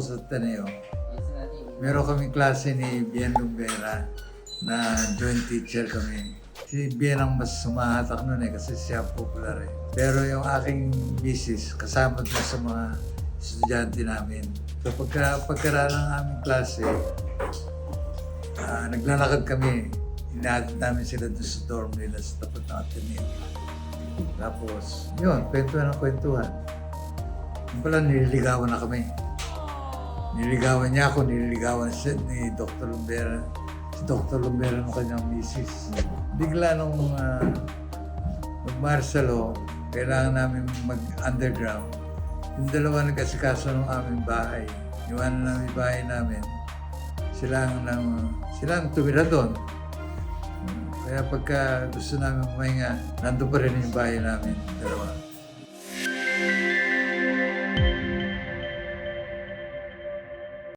sa Ateneo, meron kaming klase ni Bien Lumbera na joint teacher kami. Si Bien ang mas sumahatak nun kasi siya popular eh. Pero yung aking misis, kasama doon sa mga estudyante namin. So pagkaraan ng aming klase, naglalakad kami. Inaatid namin sila doon sa dorm nila sa tapat ng Ateneo. Tapos, yun, kwentuhan ng kwentuhan. Yung pala, nililigawan na kami. Nililigawan niya ako, nililigawan siya ni Dr. Lumbera. Si Dr. Lumbera ng kanyang misis. Bigla nung mag-Marcelo, kailangan namin mag-underground. Yung dalawa nag-asikaso ng aming bahay. Iwanan namin yung bahay namin. Sila ang tumira doon. Kaya pagka gusto namin kumahinga, nandun pa rin yung bahay namin, dalawa.